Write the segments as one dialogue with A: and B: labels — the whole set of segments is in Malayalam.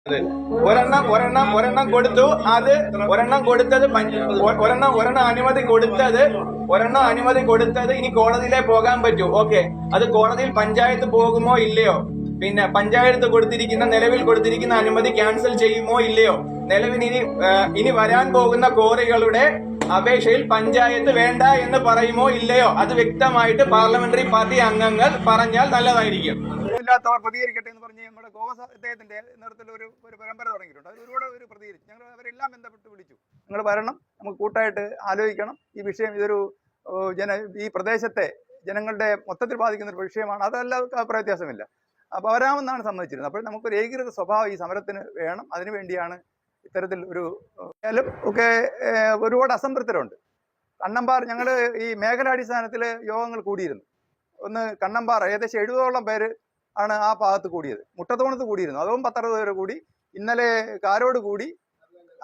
A: ഒരെണ്ണം കൊടുത്തു. അത് ഒരെണ്ണം അനുമതി കൊടുത്തത് ഇനി കോടതിയിലേ പോകാൻ പറ്റൂ. ഓക്കെ, അത് കോടതിയിൽ പഞ്ചായത്ത് പോകുമോ ഇല്ലയോ, പിന്നെ പഞ്ചായത്ത് നിലവിൽ കൊടുത്തിരിക്കുന്ന അനുമതി ക്യാൻസൽ ചെയ്യുമോ ഇല്ലയോ, നിലവിൽ ഇനി വരാൻ പോകുന്ന കോറികളുടെ അപേക്ഷയിൽ പഞ്ചായത്ത് വേണ്ട എന്ന് പറയുമോ ഇല്ലയോ, അത് വ്യക്തമായിട്ട് പാർലമെന്ററി പാർട്ടി അംഗങ്ങൾ പറഞ്ഞാൽ നല്ലതായിരിക്കും.
B: ഇല്ലാത്തവർ പ്രതികരിക്കട്ടെ എന്ന് പറഞ്ഞ് നമ്മുടെ അദ്ദേഹത്തിന്റെ നേതൃത്വത്തിൽ ഒരു പരമ്പര തുടങ്ങിയിട്ടുണ്ട്. അതിൽ ഒരുപാട് പ്രതികരിച്ചു. ഞങ്ങൾ അവരെല്ലാം ബന്ധപ്പെട്ട് വിളിച്ചു. നിങ്ങൾ വരണം, നമുക്ക് കൂട്ടായിട്ട് ആലോചിക്കണം ഈ വിഷയം. ഇതൊരു ഈ പ്രദേശത്തെ ജനങ്ങളുടെ മൊത്തത്തിൽ ബാധിക്കുന്ന ഒരു വിഷയമാണ്. അതെല്ലാവർക്കും അഭിപ്രായ വ്യത്യാസമില്ല. അപ്പോൾ വരാമെന്നാണ് സമ്മതിച്ചിരുന്നത്. അപ്പോൾ നമുക്കൊരു ഏകീകൃത സ്വഭാവം ഈ സമരത്തിന് വേണം. അതിനുവേണ്ടിയാണ് ഇത്തരത്തിൽ ഒക്കെ ഒരുപാട് അസംതൃപ്തരുണ്ട്. കണ്ണമ്പാറ ഞങ്ങൾ ഈ മേഖലാടിസ്ഥാനത്തിൽ യോഗങ്ങൾ കൂടിയിരുന്നു. ഒന്ന് കണ്ണമ്പാറ ഏകദേശം 70ഓളം പേര് ആണ് ആ ഭാഗത്ത് കൂടിയത്. മുട്ടത്തോണത്ത് കൂടിയിരുന്നു, അതും 10-60 പേര് കൂടി. ഇന്നലെ കാരോട് കൂടി,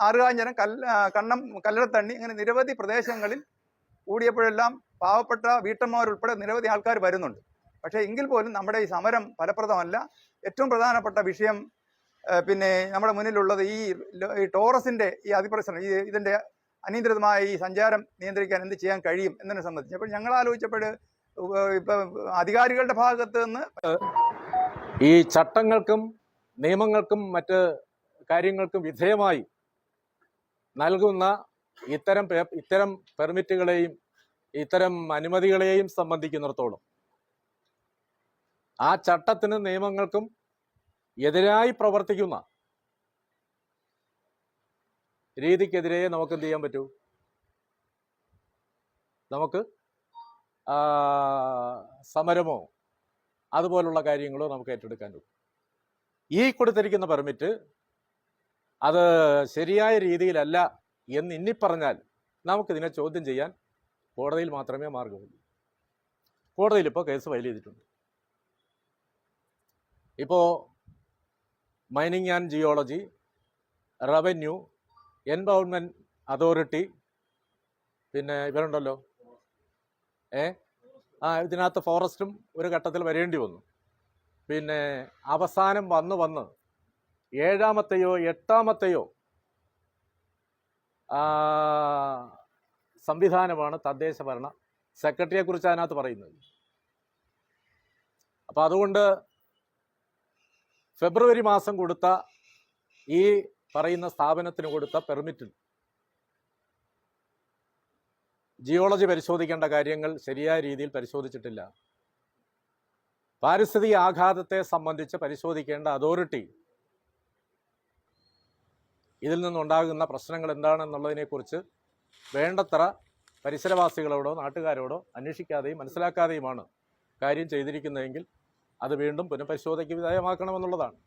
B: ആറുകാഞ്ഞരം, കല്ലടത്തണ്ണി, അങ്ങനെ നിരവധി പ്രദേശങ്ങളിൽ കൂടിയപ്പോഴെല്ലാം പാവപ്പെട്ട വീട്ടമ്മമാരുൾപ്പെടെ നിരവധി ആൾക്കാർ വരുന്നുണ്ട്. പക്ഷേ എങ്കിൽ പോലും നമ്മുടെ ഈ സമരം ഫലപ്രദമല്ല. ഏറ്റവും പ്രധാനപ്പെട്ട വിഷയം പിന്നെ നമ്മുടെ മുന്നിലുള്ളത് ഈ ടോറസിന്റെ ഈ അതിപ്രസരണം, ഇതിന്റെ അനിയന്ത്രിതമായ ഈ സഞ്ചാരം നിയന്ത്രിക്കാൻ എന്ത് ചെയ്യാൻ കഴിയും എന്നതിനെ സംബന്ധിച്ച് അപ്പോൾ ഞങ്ങൾ ആലോചിച്ചപ്പോൾ ഇപ്പൊ അധികാരികളുടെ ഭാഗത്ത് നിന്ന്
C: ഈ ചട്ടങ്ങൾക്കും നിയമങ്ങൾക്കും മറ്റ് കാര്യങ്ങൾക്കും വിധേയമായി നൽകുന്ന ഇത്തരം പെർമിറ്റുകളെയും ഇത്തരം അനുമതികളെയും സംബന്ധിക്കുന്നിടത്തോളം ആ ചട്ടത്തിന് നിയമങ്ങൾക്കും എതിരായി പ്രവർത്തിക്കുന്ന രീതിക്കെതിരെ നമുക്ക് എന്ത് ചെയ്യാൻ പറ്റൂ? നമുക്ക് സമരമോ അതുപോലുള്ള കാര്യങ്ങളോ നമുക്ക് ഏറ്റെടുക്കാൻ പറ്റും. ഈ കൊടുത്തിരിക്കുന്ന പെർമിറ്റ് അത് ശരിയായ രീതിയിലല്ല എന്ന് ഇനി പറഞ്ഞാൽ നമുക്കിതിനെ ചോദ്യം ചെയ്യാൻ കോടതിയിൽ മാത്രമേ മാർഗമുള്ളൂ. കോടതിയിൽ ഇപ്പോൾ കേസ് ഫയൽ ചെയ്തിട്ടുണ്ട്. ഇപ്പോൾ mining and geology, revenue, environment authority, പിന്നെ ഇവരുണ്ടല്ലോ ഇതിനകത്ത് ഫോറസ്റ്റും ഒരു ഘട്ടത്തിൽ വരേണ്ടി വന്നു. പിന്നെ അവസാനം വന്ന് 7ാമത്തെയോ 8ാമത്തെയോ സംവിധാനമാണ് തദ്ദേശ ഭരണ സെക്രട്ടറിയെ കുറിച്ച് അതിനകത്ത് പറയുന്നത്. അപ്പോൾ അതുകൊണ്ട് ഫെബ്രുവരി മാസം കൊടുത്ത ഈ പറയുന്ന സ്ഥാപനത്തിന് കൊടുത്ത പെർമിറ്റിൽ ജിയോളജി പരിശോധിക്കേണ്ട കാര്യങ്ങൾ ശരിയായ രീതിയിൽ പരിശോധിച്ചിട്ടില്ല. പാരിസ്ഥിതിക ആഘാതത്തെ സംബന്ധിച്ച് പരിശോധിക്കേണ്ട അതോറിറ്റി ഇതിൽ നിന്നുണ്ടാകുന്ന പ്രശ്നങ്ങൾ എന്താണെന്നുള്ളതിനെക്കുറിച്ച് വേണ്ടത്ര പരിസരവാസികളോടോ നാട്ടുകാരോടോ അന്വേഷിക്കാതെയും മനസ്സിലാക്കാതെയുമാണ് കാര്യം ചെയ്തിരിക്കുന്നതെങ്കിൽ അത് വീണ്ടും പുനഃപരിശോധനയ്ക്ക് വിധേയമാക്കണമെന്നുള്ളതാണ്.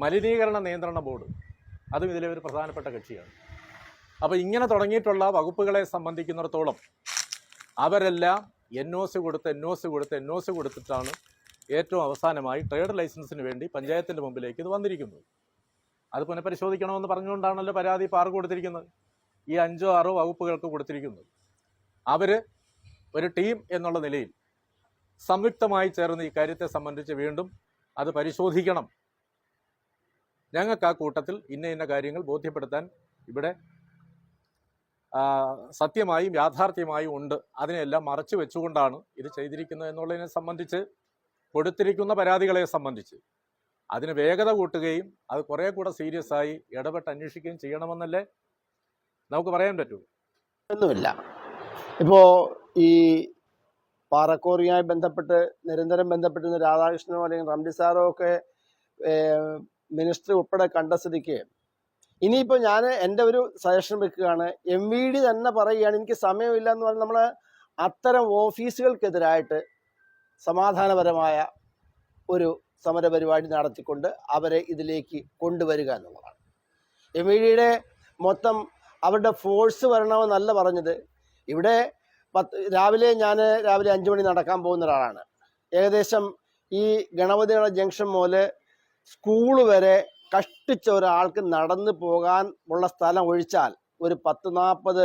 C: മലിനീകരണ നിയന്ത്രണ ബോർഡ് അതും ഇതിലെ ഒരു പ്രധാനപ്പെട്ട കക്ഷിയാണ്. അപ്പോൾ ഇങ്ങനെ തുടങ്ങിയിട്ടുള്ള വകുപ്പുകളെ സംബന്ധിക്കുന്നിടത്തോളം അവരെല്ലാം എൻ ഒ സി കൊടുത്തിട്ടാണ് ഏറ്റവും അവസാനമായി ട്രേഡ് ലൈസൻസിന് വേണ്ടി പഞ്ചായത്തിൻ്റെ മുമ്പിലേക്ക് ഇത് വന്നിരിക്കുന്നത്. അത് പുനഃപരിശോധിക്കണമെന്ന് പറഞ്ഞുകൊണ്ടാണല്ലോ പരാതി പാർക്ക് കൊടുത്തിരിക്കുന്നത്. ഈ 5-6 വകുപ്പുകൾക്ക് കൊടുത്തിരിക്കുന്നത്. അവർ ഒരു ടീം എന്നുള്ള നിലയിൽ സംയുക്തമായി ചേർന്ന് ഈ കാര്യത്തെ സംബന്ധിച്ച് വീണ്ടും അത് പരിശോധിക്കണം. ഞങ്ങൾക്ക് ആ കൂട്ടത്തിൽ ഇന്ന കാര്യങ്ങൾ ബോധ്യപ്പെടുത്താൻ ഇവിടെ സത്യമായും യാഥാർത്ഥ്യമായും ഉണ്ട്. അതിനെല്ലാം മറച്ചു വെച്ചുകൊണ്ടാണ് ഇത് ചെയ്തിരിക്കുന്നത് എന്നുള്ളതിനെ സംബന്ധിച്ച് കൊടുത്തിരിക്കുന്ന പരാതികളെ സംബന്ധിച്ച് അതിന് വേഗത കൂട്ടുകയും അത് കുറേ കൂടെ സീരിയസ് ആയി ഇടപെട്ട് അന്വേഷിക്കുകയും ചെയ്യണമെന്നല്ലേ നമുക്ക് പറയാൻ പറ്റൂ.
D: ഒന്നുമില്ല. ഇപ്പോൾ ഈ പാറക്കോറിയുമായി ബന്ധപ്പെട്ട് നിരന്തരം ബന്ധപ്പെട്ടിരുന്ന രാധാകൃഷ്ണനോ അല്ലെങ്കിൽ റംലി സാറോ ഒക്കെ മിനിസ്റ്റർ ഉൾപ്പെടെ കണ്ട സ്ഥിതിക്ക് ഇനിയിപ്പോൾ ഞാൻ എൻ്റെ ഒരു സജഷൻ വെക്കുകയാണ്. MVD തന്നെ പറയുകയാണ് എനിക്ക് സമയമില്ല എന്ന് പറഞ്ഞാൽ നമ്മൾ അത്തരം ഓഫീസുകൾക്കെതിരായിട്ട് സമാധാനപരമായ ഒരു സമരപരിപാടി നടത്തിക്കൊണ്ട് അവരെ ഇതിലേക്ക് കൊണ്ടുവരിക എന്നുള്ളതാണ്. MVDയുടെ മൊത്തം അവരുടെ ഫോഴ്സ് വരണമെന്നല്ല പറഞ്ഞത്. ഇവിടെ രാവിലെ 5 മണി നടക്കാൻ പോകുന്ന ഒരാളാണ്. ഏകദേശം ഈ ഗണപതിയുടെ ജംഗ്ഷൻ മുതൽ സ്കൂൾ വരെ കഷ്ടിച്ച ഒരാൾക്ക് നടന്നു പോകാൻ ഉള്ള സ്ഥലം ഒഴിച്ചാൽ ഒരു 10-40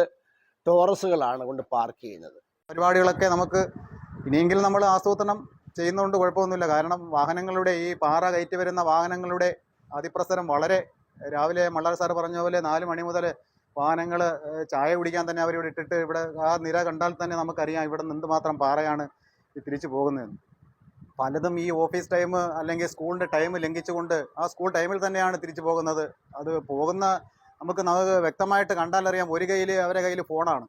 D: ടോറസുകളാണ് കൊണ്ട് പാർക്ക് ചെയ്യുന്നത്.
B: പരിപാടികളൊക്കെ നമുക്ക് ഇനിയെങ്കിലും നമ്മൾ ആസൂത്രണം ചെയ്യുന്നതുകൊണ്ട് കുഴപ്പമൊന്നുമില്ല. കാരണം വാഹനങ്ങളുടെ ഈ പാറ കയറ്റി വരുന്ന വാഹനങ്ങളുടെ അതിപ്രസരം വളരെ രാവിലെ മള്ളാർ സാറ് പറഞ്ഞ പോലെ 4 മണി മുതൽ വാഹനങ്ങൾ ചായ കുടിക്കാൻ തന്നെ അവരിവിടെ ഇട്ടിട്ട് ഇവിടെ ആ നിര കണ്ടാൽ തന്നെ നമുക്കറിയാം ഇവിടെ നിന്ന് എന്തുമാത്രം പാറയാണ് ഈ തിരിച്ചു പോകുന്നതെന്ന്. പലതും ഈ ഓഫീസ് ടൈം അല്ലെങ്കിൽ സ്കൂളിൻ്റെ ടൈം ലംഘിച്ചുകൊണ്ട് ആ സ്കൂൾ ടൈമിൽ തന്നെയാണ് തിരിച്ചു പോകുന്നത്. അത് പോകുന്ന നമുക്ക് വ്യക്തമായിട്ട് കണ്ടാലറിയാം, ഒരു കയ്യിൽ അവരുടെ കയ്യിൽ ഫോണാണ്.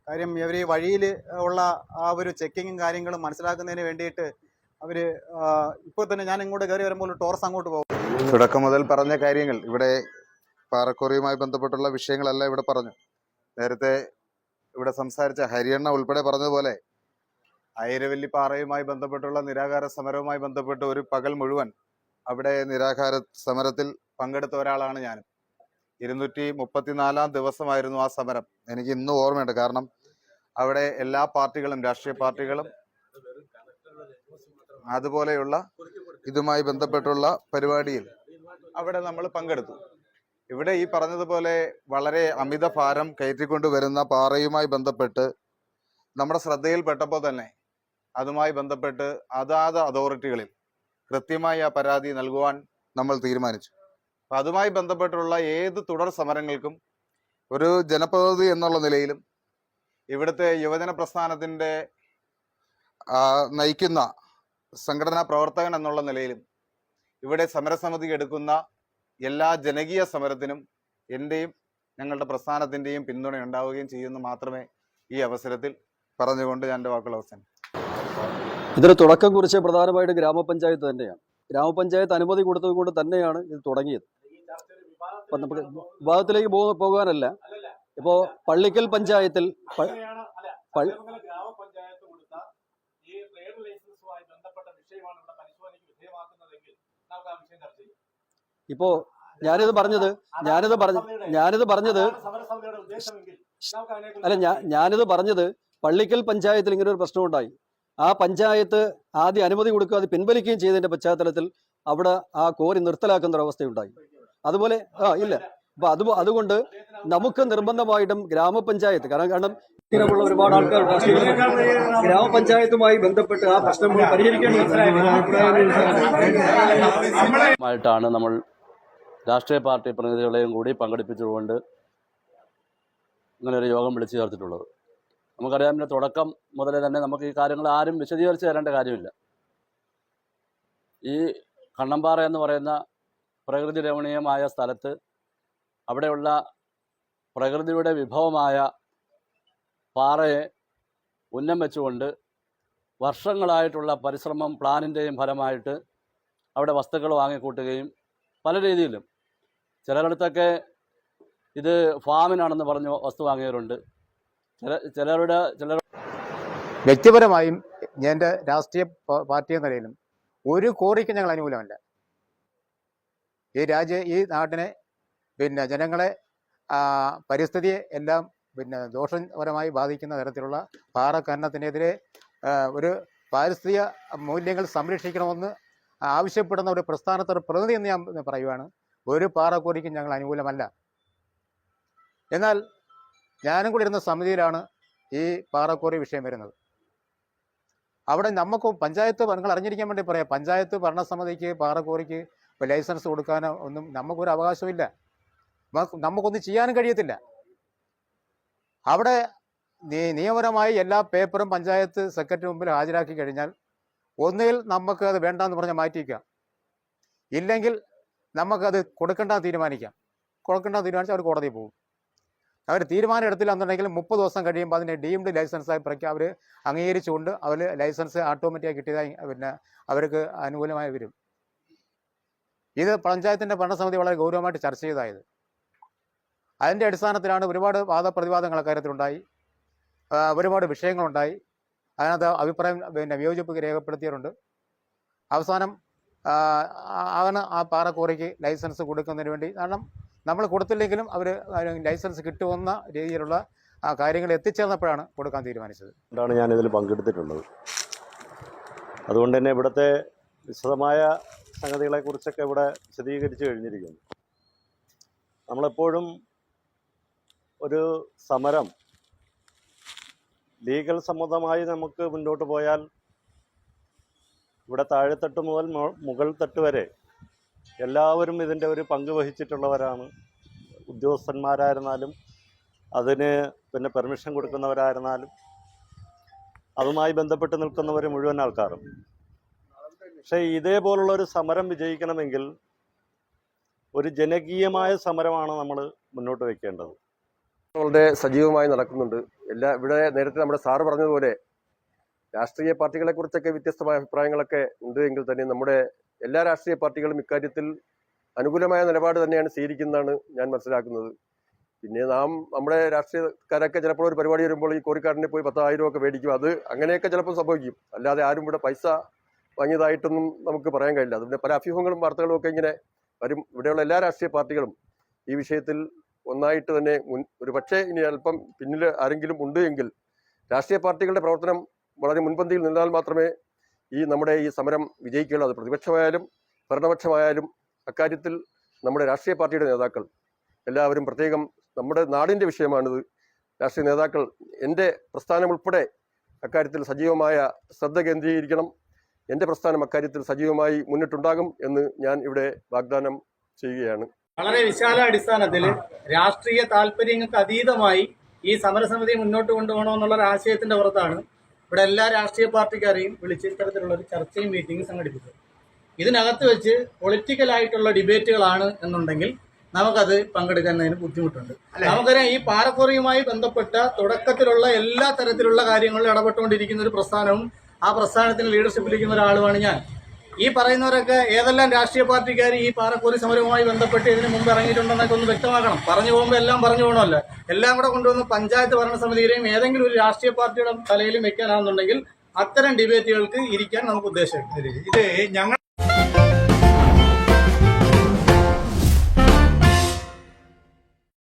B: കാര്യം ഇവർ ഈ വഴിയിൽ ഉള്ള ആ ഒരു ചെക്കിങ്ങും കാര്യങ്ങളും മനസ്സിലാക്കുന്നതിന് വേണ്ടിയിട്ട് അവർ ഇപ്പോൾ തന്നെ ഞാൻ ഇങ്ങോട്ട് കയറി വരുമ്പോൾ ടോർസ് അങ്ങോട്ട് പോകും.
E: തുടക്കം മുതൽ പറഞ്ഞ കാര്യങ്ങൾ ഇവിടെ പാറക്കോറിയുമായി ബന്ധപ്പെട്ടുള്ള വിഷയങ്ങളെല്ലാം ഇവിടെ പറഞ്ഞു. നേരത്തെ ഇവിടെ സംസാരിച്ച ഹരിയണ്ണ ഉൾപ്പെടെ പറഞ്ഞതുപോലെ ഐരവല്ലി പാറയുമായി ബന്ധപ്പെട്ടുള്ള നിരാഹാര സമരവുമായി ബന്ധപ്പെട്ട് ഒരു പകൽ മുഴുവൻ അവിടെ നിരാഹാര സമരത്തിൽ പങ്കെടുത്ത ഒരാളാണ് ഞാനും. 234 ദിവസമായിരുന്നു ആ സമരം. എനിക്ക് ഇന്നും ഓർമ്മയുണ്ട്. കാരണം അവിടെ എല്ലാ പാർട്ടികളും, രാഷ്ട്രീയ പാർട്ടികളും അതുപോലെയുള്ള ഇതുമായി ബന്ധപ്പെട്ടുള്ള പരിപാടിയിൽ അവിടെ നമ്മൾ പങ്കെടുത്തു. ഇവിടെ ഈ പറഞ്ഞതുപോലെ വളരെ അമിത ഭാരം കയറ്റിക്കൊണ്ട് വരുന്ന പാറയുമായി ബന്ധപ്പെട്ട് നമ്മുടെ ശ്രദ്ധയിൽപ്പെട്ടപ്പോൾ തന്നെ അതുമായി ബന്ധപ്പെട്ട് അതാത് അതോറിറ്റികളിൽ കൃത്യമായി ആ പരാതി നൽകുവാൻ നമ്മൾ തീരുമാനിച്ചു. അപ്പം അതുമായി ബന്ധപ്പെട്ടുള്ള ഏത് തുടർ സമരങ്ങൾക്കും ഒരു ജനപ്രതിനിധി എന്നുള്ള നിലയിലും ഇവിടുത്തെ യുവജന പ്രസ്ഥാനത്തിൻ്റെ നയിക്കുന്ന സംഘടനാ പ്രവർത്തകൻ എന്നുള്ള നിലയിലും ഇവിടെ സമരസമിതി എടുക്കുന്ന എല്ലാ ജനകീയ സമരത്തിനും എൻ്റെയും ഞങ്ങളുടെ പ്രസ്ഥാനത്തിൻ്റെയും പിന്തുണ ഉണ്ടാവുകയും ചെയ്യുമെന്ന് മാത്രമേ ഈ അവസരത്തിൽ പറഞ്ഞുകൊണ്ട് ഞാൻ എൻ്റെ വാക്കുകൾ അവസാനം.
F: ഇതിന് തുടക്കം കുറിച്ച് പ്രധാനമായിട്ട് ഗ്രാമപഞ്ചായത്ത് തന്നെയാണ്. ഗ്രാമപഞ്ചായത്ത് അനുമതി കൊടുത്തത് കൊണ്ട് തന്നെയാണ് ഇത് തുടങ്ങിയത്. അപ്പം നമുക്ക് വിഭാഗത്തിലേക്ക് പോകാനല്ല. ഇപ്പോൾ പള്ളിക്കൽ പഞ്ചായത്തിൽ ഇപ്പോ ഞാനിത് പറഞ്ഞത് പള്ളിക്കൽ പഞ്ചായത്തിൽ ഇങ്ങനെ ഒരു പ്രശ്നമുണ്ടായി. ആ പഞ്ചായത്ത് ആദ്യം അനുമതി കൊടുക്കുക, അത് പിൻവലിക്കുകയും ചെയ്തതിന്റെ പശ്ചാത്തലത്തിൽ അവിടെ ആ കോരി നിർത്തലാക്കുന്ന ഒരു അവസ്ഥയുണ്ടായി. അതുപോലെ ഇല്ല. അപ്പൊ അതുകൊണ്ട് നമുക്ക് നിർബന്ധമായിട്ടും ഗ്രാമപഞ്ചായത്ത്, കാരണം ഇങ്ങനെയുള്ള ഒരുപാട് ആൾക്കാർ ഗ്രാമപഞ്ചായത്തുമായി ബന്ധപ്പെട്ട് ആ പ്രശ്നങ്ങൾ പരിഹരിക്കേണ്ടതായിട്ടാണ് നമ്മൾ രാഷ്ട്രീയ പാർട്ടി പ്രതിനിധികളെയും കൂടി പങ്കെടുപ്പിച്ചുകൊണ്ട് ഇങ്ങനെ ഒരു യോഗം വിളിച്ചു ചേർത്തിട്ടുള്ളത്. നമുക്കറിയാം, പിന്നെ തുടക്കം മുതലേ തന്നെ നമുക്ക് ഈ കാര്യങ്ങൾ ആരും വിശദീകരിച്ച് തരേണ്ട കാര്യമില്ല. ഈ കണ്ണമ്പാറ എന്ന് പറയുന്ന പ്രകൃതി രമണീയമായ സ്ഥലത്ത് അവിടെയുള്ള പ്രകൃതിയുടെ വിഭവമായ പാറയെ ഉന്നം വെച്ചുകൊണ്ട് വർഷങ്ങളായിട്ടുള്ള പരിശ്രമം പ്ലാനിൻ്റെയും ഫലമായിട്ട് അവിടെ വസ്തുക്കൾ വാങ്ങിക്കൂട്ടുകയും പല രീതിയിലും ചിലരിടത്തൊക്കെ ഇത് ഫാമിനാണെന്ന് പറഞ്ഞ് വസ്തു വാങ്ങിയവരുണ്ട്. ചിലർ
G: വ്യക്തിപരമായും എൻ്റെ രാഷ്ട്രീയ പാർട്ടി എന്ന നിലയിലും ഒരു കോറിക്ക് ഞങ്ങൾ അനുകൂലമല്ല. ഈ നാട്ടിനെ ജനങ്ങളെ പരിസ്ഥിതിയെ എല്ലാം ദോഷപരമായി ബാധിക്കുന്ന തരത്തിലുള്ള പാറ ഖനനത്തിനെതിരെ ഒരു പാരിസ്ഥിതിക മൂല്യങ്ങൾ സംരക്ഷിക്കണമെന്ന് ആവശ്യപ്പെടുന്ന ഒരു പ്രസ്ഥാനത്തൊരു പ്രതിനിധി എന്ന് ഞാൻ പറയുവാണ്. ഒരു പാറക്കോറിക്കും ഞങ്ങൾ അനുകൂലമല്ല. എന്നാൽ ഞാനും കൂടി ഇരുന്ന സമിതിയിലാണ് ഈ പാറക്കോറി വിഷയം വരുന്നത്. അവിടെ നമുക്ക് പഞ്ചായത്ത്, നിങ്ങൾ അറിഞ്ഞിരിക്കാൻ വേണ്ടി പറയാം, പഞ്ചായത്ത് ഭരണസമിതിക്ക് പാറക്കോറിക്ക് ലൈസൻസ് കൊടുക്കാനോ ഒന്നും നമുക്കൊരു അവകാശമില്ല. നമുക്കൊന്നും ചെയ്യാനും കഴിയത്തില്ല. അവിടെ നിയമപരമായി എല്ലാ പേപ്പറും പഞ്ചായത്ത് സെക്രട്ടറി മുമ്പിൽ ഹാജരാക്കി കഴിഞ്ഞാൽ ഒന്നുകിൽ നമുക്ക് അത് വേണ്ടാന്ന് പറഞ്ഞാൽ മാറ്റിവെക്കാം, ഇല്ലെങ്കിൽ നമുക്കത് കൊടുക്കേണ്ടെന്ന് തീരുമാനിക്കാം. കൊടുക്കേണ്ടെന്ന് അവർ കോടതിയിൽ പോകും. അവർ തീരുമാനം എടുത്തില്ല എന്നുണ്ടെങ്കിൽ 30 ദിവസം കഴിയുമ്പോൾ അതിനെ ഡീംഡ് ലൈസൻസായി അവർ അംഗീകരിച്ചുകൊണ്ട് അവർ ലൈസൻസ് ഓട്ടോമാറ്റിക്കായി കിട്ടിയതായി അവർക്ക് അനുകൂലമായി വരും. ഇത് പഞ്ചായത്തിൻ്റെ ഭരണസമിതി വളരെ ഗൗരവമായിട്ട് ചർച്ച ചെയ്തതായത്. അതിൻ്റെ അടിസ്ഥാനത്തിലാണ് ഒരുപാട് വാദപ്രതിവാദങ്ങൾ അക്കാര്യത്തിലുണ്ടായി, ഒരുപാട് വിഷയങ്ങളുണ്ടായി. അതിനകത്ത് അഭിപ്രായം വിയോജിപ്പ് രേഖപ്പെടുത്തിയവരുണ്ട്. അവസാനം ആണ് ആ പാറക്കോറിക്ക് ലൈസൻസ് കൊടുക്കുന്നതിന് വേണ്ടി, കാരണം നമ്മൾ കൊടുത്തില്ലെങ്കിലും അവർ ലൈസൻസ് കിട്ടുമെന്ന രീതിയിലുള്ള കാര്യങ്ങൾ എത്തിച്ചേർന്നപ്പോഴാണ് കൊടുക്കാൻ തീരുമാനിച്ചത്.
H: ാണ് ഞാനിതിൽ പങ്കെടുത്തിട്ടുള്ളത്. അതുകൊണ്ട് തന്നെ ഇവിടുത്തെ വിശദമായ സംഗതികളെക്കുറിച്ചൊക്കെ ഇവിടെ വിശദീകരിച്ചു കഴിഞ്ഞിരിക്കുന്നു. നമ്മളെപ്പോഴും ഒരു സമരം ലീഗൽ സമ്മതമായി നമുക്ക് മുന്നോട്ട് പോയാൽ ഇവിടെ താഴെത്തട്ട് മുതൽ മുകൾ തട്ട് വരെ എല്ലാവരും ഇതിൻ്റെ ഒരു പങ്ക് വഹിച്ചിട്ടുള്ളവരാണ്. ഉദ്യോഗസ്ഥന്മാരായിരുന്നാലും അതിന് പിന്നെ പെർമിഷൻ കൊടുക്കുന്നവരായിരുന്നാലും അതുമായി ബന്ധപ്പെട്ട് നിൽക്കുന്നവർ മുഴുവൻ ആൾക്കാരും. പക്ഷേ ഇതേപോലുള്ള ഒരു സമരം വിജയിക്കണമെങ്കിൽ ഒരു ജനകീയമായ സമരമാണ് നമ്മൾ മുന്നോട്ട് വയ്ക്കേണ്ടത്.
I: വളരെ സജീവമായി നടക്കുന്നുണ്ട്. ഇവിടെ നേരത്തെ നമ്മുടെ സാറ് പറഞ്ഞതുപോലെ രാഷ്ട്രീയ പാർട്ടികളെ കുറിച്ചൊക്കെ വ്യത്യസ്തമായ അഭിപ്രായങ്ങളൊക്കെ ഉണ്ട് എങ്കിൽ തന്നെ നമ്മുടെ എല്ലാ രാഷ്ട്രീയ പാർട്ടികളും ഇക്കാര്യത്തിൽ അനുകൂലമായ നിലപാട് തന്നെയാണ് സ്വീകരിക്കുന്നതാണ് ഞാൻ മനസ്സിലാക്കുന്നത്. പിന്നെ നമ്മുടെ രാഷ്ട്രീയക്കാരൊക്കെ ചിലപ്പോൾ ഒരു പരിപാടി വരുമ്പോൾ ഈ കോറിക്കാരനെ പോയി 10,000 ഒക്കെ മേടിക്കും. അത് അങ്ങനെയൊക്കെ ചിലപ്പോൾ സംഭവിക്കും. അല്ലാതെ ആരും ഇവിടെ പൈസ വാങ്ങിയതായിട്ടൊന്നും നമുക്ക് പറയാൻ കഴിയില്ല. അതുകൊണ്ട് പല അഭ്യൂഹങ്ങളും വാർത്തകളും ഒക്കെ ഇങ്ങനെ വരും. ഇവിടെയുള്ള എല്ലാ രാഷ്ട്രീയ പാർട്ടികളും ഈ വിഷയത്തിൽ ഒന്നായിട്ട് തന്നെ ഒരു പക്ഷേ ഇനി അല്പം പിന്നിൽ ആരെങ്കിലും ഉണ്ട് എങ്കിൽ രാഷ്ട്രീയ പാർട്ടികളുടെ പ്രവർത്തനം വളരെ മുൻപന്തിയിൽ നിന്നാൽ മാത്രമേ നമ്മുടെ ഈ സമരം വിജയിക്കുകയുള്ളൂ. അത് പ്രതിപക്ഷമായാലും ഭരണപക്ഷമായാലും അക്കാര്യത്തിൽ നമ്മുടെ രാഷ്ട്രീയ പാർട്ടിയുടെ നേതാക്കൾ എല്ലാവരും പ്രത്യേകം നമ്മുടെ നാടിൻ്റെ വിഷയമാണിത്. രാഷ്ട്രീയ നേതാക്കൾ എൻ്റെ പ്രസ്ഥാനം ഉൾപ്പെടെ അക്കാര്യത്തിൽ സജീവമായ ശ്രദ്ധ കേന്ദ്രീകരിക്കണം. എൻ്റെ പ്രസ്ഥാനം അക്കാര്യത്തിൽ സജീവമായി മുന്നിട്ടുണ്ടാകും എന്ന് ഞാൻ ഇവിടെ വാഗ്ദാനം ചെയ്യുകയാണ്.
J: വളരെ വിശാലാടിസ്ഥാനത്തിൽ രാഷ്ട്രീയ താല്പര്യങ്ങൾക്ക് അതീതമായി ഈ സമരസമിതി മുന്നോട്ട് കൊണ്ടുപോകണമെന്നുള്ള ഒരു ആശയത്തിന്റെ പുറത്താണ് ഇവിടെ എല്ലാ രാഷ്ട്രീയ പാർട്ടിക്കാരെയും വിളിച്ച് ഇത്തരത്തിലുള്ള ഒരു ചർച്ചയും മീറ്റിംഗും സംഘടിപ്പിച്ചത്. ഇതിനകത്ത് വെച്ച് പൊളിറ്റിക്കലായിട്ടുള്ള ഡിബേറ്റുകളാണ് എന്നുണ്ടെങ്കിൽ നമുക്കത് പങ്കെടുക്കുന്നതിന് ബുദ്ധിമുട്ടുണ്ട്. നമുക്കറിയാം, ഈ പാറക്കോറിയുമായി ബന്ധപ്പെട്ട തുടക്കത്തിലുള്ള എല്ലാ തരത്തിലുള്ള കാര്യങ്ങളിലും ഇടപെട്ടുകൊണ്ടിരിക്കുന്ന ഒരു പ്രസ്ഥാനവും ആ പ്രസ്ഥാനത്തിന് ലീഡർഷിപ്പിലിരിക്കുന്ന ഒരാളുമാണ് ഞാൻ. ഈ പറയുന്നവരൊക്കെ ഏതെല്ലാം രാഷ്ട്രീയ പാർട്ടിക്കാർ ഈ പാറക്കോറി സമരവുമായി ബന്ധപ്പെട്ട് ഇതിന് മുമ്പ് ഇറങ്ങിയിട്ടുണ്ടെന്നൊക്കെ ഒന്ന് വ്യക്തമാക്കണം. പറഞ്ഞു പോകുമ്പോൾ എല്ലാം പറഞ്ഞു പോകണമല്ലോ. എല്ലാം കൂടെ കൊണ്ടുവന്ന് പഞ്ചായത്ത് ഭരണസമിതിയിലെയും ഏതെങ്കിലും ഒരു രാഷ്ട്രീയ പാർട്ടിയുടെ തലയിലും വെക്കാനാണെന്നുണ്ടെങ്കിൽ അത്തരം ഡിബേറ്റുകൾക്ക് ഇരിക്കാൻ നമുക്ക് ഉദ്ദേശമില്ല.
B: ഇത് ഞങ്ങൾ